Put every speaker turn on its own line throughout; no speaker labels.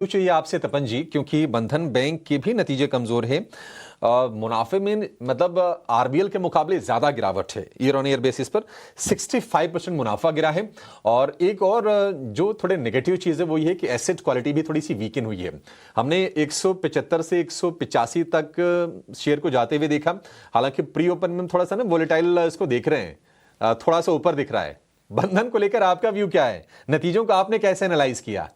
चाहिए आपसे तपन जी, क्योंकि बंधन बैंक के भी नतीजे कमजोर हैं। मुनाफे में मतलब आरबीएल के मुकाबले ज्यादा गिरावट है ईयर ऑन ईयर बेसिस पर। 65% मुनाफा गिरा है। और एक और जो थोड़े नेगेटिव चीज है वो ये है कि एसेट क्वालिटी भी थोड़ी सी वीकन हुई है। हमने 175 से 185 तक शेयर को जाते हुए देखा। हालांकि प्री ओपन में थोड़ा सा ना वोलेटाइल इसको देख रहे हैं, थोड़ा सा ऊपर दिख रहा है। बंधन को लेकर आपका व्यू क्या है? नतीजों को आपने कैसे एनालाइज किया?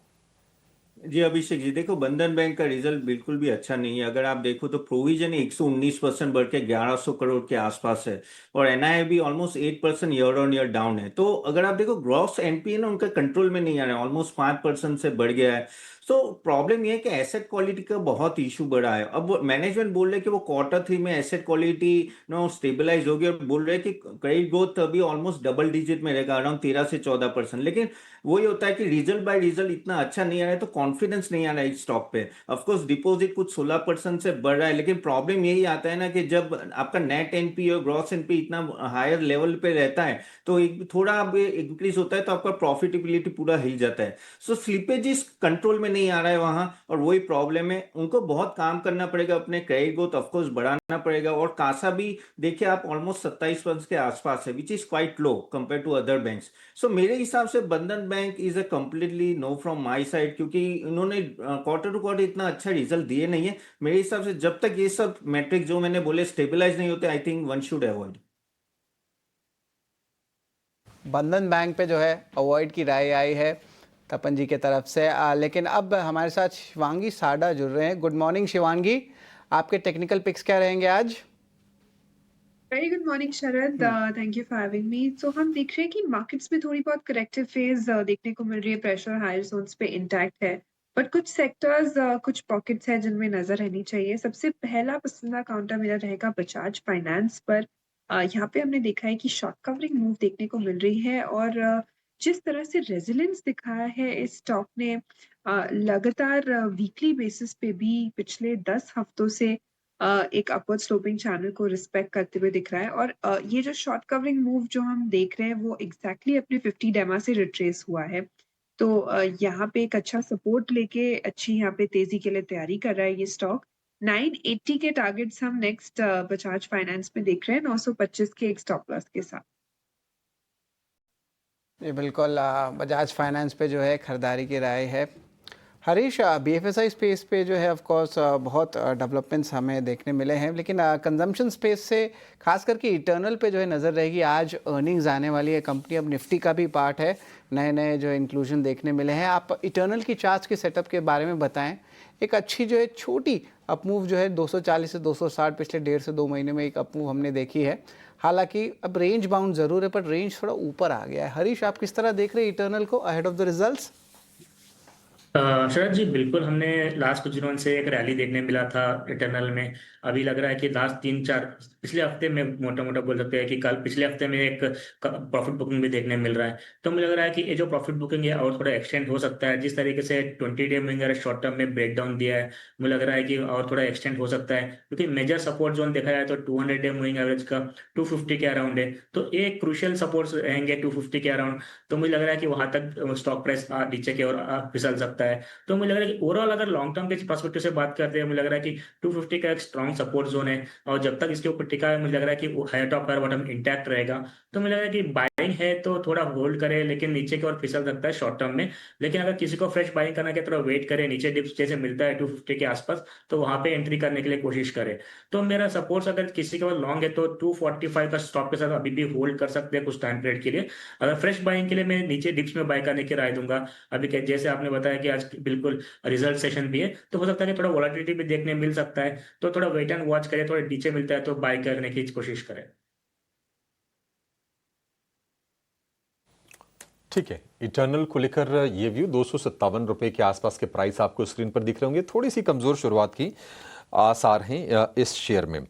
जी अभिषेक जी, देखो बंधन बैंक का रिजल्ट बिल्कुल भी अच्छा नहीं है। अगर आप देखो तो प्रोविजन 119% बढ़ के 1100 करोड़ के आसपास है। और एनआईए भी almost 8% year on year down है। तो अगर आप देखो ग्रॉस एनपीए ना उनका कंट्रोल में नहीं आ रहा है, ऑलमोस्ट 5% से बढ़ गया है। तो प्रॉब्लम ये है कि एसेट क्वालिटी का बहुत इशू बढ़ा है। अब मैनेजमेंट बोल रहे हैं कि वो क्वार्टर 3 में एसेट क्वालिटी नो स्टेबलाइज होगी, और बोल रहे हैं कि क्रेडिट ग्रोथ अभी ऑलमोस्ट डबल डिजिट में रहेगा, अराउंड 13 से 14%। लेकिन वही होता है कि रिजल्ट बाय रिजल्ट इतना अच्छा नहीं आ रहा है, तो कॉन्फिडेंस नहीं आ रहा है इस स्टॉक पे। ऑफकोर्स डिपॉजिट कुछ 16% से बढ़ रहा है, लेकिन प्रॉब्लम यही आता है ना कि जब आपका नेट एनपी और ग्रॉस एनपी इतना हायर लेवल पे रहता है, तो एक थोड़ा अब इंक्रीज होता है तो आपका प्रॉफिटेबिलिटी पूरा हिल जाता है। सो स्लिपेजेस कंट्रोल में नहीं आ रहा है वहां, और वही प्रॉब्लम है। उनको बहुत काम करना पड़ेगा, अपने क्रेडिट ग्रोथ ऑफकोर्स बढ़ाना पड़ेगा। और कासा भी देखिए आप ऑलमोस्ट 27% के आसपास है, which is quite low compare to other banks. So मेरे हिसाब से Bandhan bank is a completely no from my side, क्योंकि इन्होंने क्वार्टर टू क्वार्टर इतना अच्छा रिजल्ट दिए नहीं है। मेरे हिसाब से जब तक ये सब मैट्रिक जो मैंने बोले स्टेबलाइज नहीं होते, I think one should avoid.
बंधन बैंक पे जो है अवॉइड की राय आई है तपन जी के तरफ से। लेकिन अब हमारे साथ शिवांगी साडा जुड़ रहे हैं। गुड मॉर्निंग शिवांगी, आपके टेक्निकल पिक्स क्या रहेंगे आज?
Very good morning Sharad, thank you for having me. So हम देख रहे हैं कि मार्केट्स में थोड़ी बहुत करेक्टिव फेज देखने को मिल रही है। प्रेशर हायर जोन्स पे इंटैक्ट है, बट कुछ सेक्टर्स कुछ पॉकेट्स हैं जिनमें नजर रहनी चाहिए। सबसे पहला पसंदीदा काउंटर मेरा रहेगा बजाज फाइनेंस पर। यहाँ पे हमने देखा है कि शॉर्ट कवरिंग मूव देखने को मिल रही है, और जिस तरह से रेजिलेंस दिखाया है इस स्टॉक ने, लगातार वीकली बेसिस पे भी पिछले 10 हफ्तों से एक अपवर्ड स्लोपिंग चैनल को रिस्पेक्ट करते हुए दिख रहा है। और ये जो शॉर्ट कवरिंग मूव जो हम देख रहे हैं वो एग्जैक्टली अपने 50 डेमा से रिट्रेस हुआ है। तो यहाँ पे एक अच्छा सपोर्ट लेके अच्छी यहाँ पे तेजी के लिए तैयारी कर रहा है ये स्टॉक। 980 के टारगेट्स हम नेक्स्ट बजाज फाइनेंस में देख रहे हैं, 925 के एक स्टॉप लॉस के साथ।
ये बिल्कुल बजाज फाइनेंस पे जो है खरीदारी की राय है। हरीश, बीएफएसआई स्पेस पे जो है ऑफ कोर्स बहुत डेवलपमेंट्स हमें देखने मिले हैं, लेकिन कंजम्पशन स्पेस से खास करके इटर्नल पे जो है नज़र रहेगी। आज अर्निंग्स आने वाली है, कंपनी अब निफ्टी का भी पार्ट है, नए नए जो इंक्लूजन देखने मिले हैं। आप इटर्नल की चार्ट्स के सेटअप के बारे में बताएं। एक अच्छी जो है छोटी अपमूव जो है 240 से 260 पिछले 1.5 से 2 महीने में एक अपमूव हमने देखी है। हालांकि अब रेंज बाउंड ज़रूर है, पर रेंज थोड़ा ऊपर आ गया है। हरीश, आप किस तरह देख रहे हैं इटर्नल को अहेड ऑफ द रिजल्ट्स?
शरद जी, बिल्कुल हमने लास्ट कुछ दिनों से एक रैली देखने मिला था इटरनल में। अभी लग रहा है कि लास्ट 3-4 पिछले हफ्ते में मोटा मोटा बोल सकते हैं कि कल पिछले हफ्ते में एक प्रॉफिट बुकिंग भी देखने मिल रहा है। तो मुझे लग रहा है कि ये जो प्रॉफिट बुकिंग है और थोड़ा एक्सटेंड हो सकता है। जिस तरीके से 20 day moving average short term में ब्रेक डाउन दिया है, मुझे लग रहा है कि और थोड़ा एक्सटेंड हो सकता है, क्योंकि मेजर सपोर्ट जोन देखा जाए तो 200 डे मूविंग एवरेज का 250 के अराउंड है। तो एक क्रूशियल सपोर्ट रहेंगे 250 के अराउंड। तो मुझे लग रहा है कि वहां तक स्टॉक प्राइस नीचे की ओर फिसल सकता है। तो मुझे लग रहा है कि ओवरऑल अगर लॉन्ग टर्म के पर्सपेक्टिव से बात करते हैं, मुझे लग रहा है कि 250 का एक स्ट्रॉन्ग सपोर्ट जोन है। और जब तक इसके ऊपर टिका है, मुझे लग रहा है कि वो higher top higher bottom intact रहेगा। तो मुझे लग रहा है कि बाइंग है तो थोड़ा होल्ड करे, लेकिन नीचे की ओर फिसल सकता है शॉर्ट टर्म में। लेकिन अगर किसी को फ्रेश बाइंग करना है, थोड़ा वेट करे, नीचे डिप्स जैसे मिलता है 250 के आसपास, तो वहां पे एंट्री करने के लिए कोशिश करे। तो मेरा सपोर्ट अगर किसी के पास लॉन्ग है तो 245 का स्टॉप के साथ अभी भी होल्ड कर सकते हैं कुछ टाइम पीरियड के लिए। अगर फ्रेश बाइंग के लिए मैं नीचे डिप्स में बाय करने की राय दूंगा। अभी जैसे आपने बताया कि आज बिल्कुल रिजल्ट सेशन भी है, तो हो सकता है कि थोड़ा वोलेटिलिटी भी देखने मिल सकता है। तो थोड़ा वेट एंड वॉच करें, थोड़ा नीचे मिलता है तो बाय करने की कोशिश करें।
ठीक है, इटर्नल को लेकर ये व्यू। 257 रुपए के आसपास के प्राइस आपको स्क्रीन पर दिख रहे होंगे। थोड़ी सी कमजोर शुरुआत की आसार हैं इस शेयर में।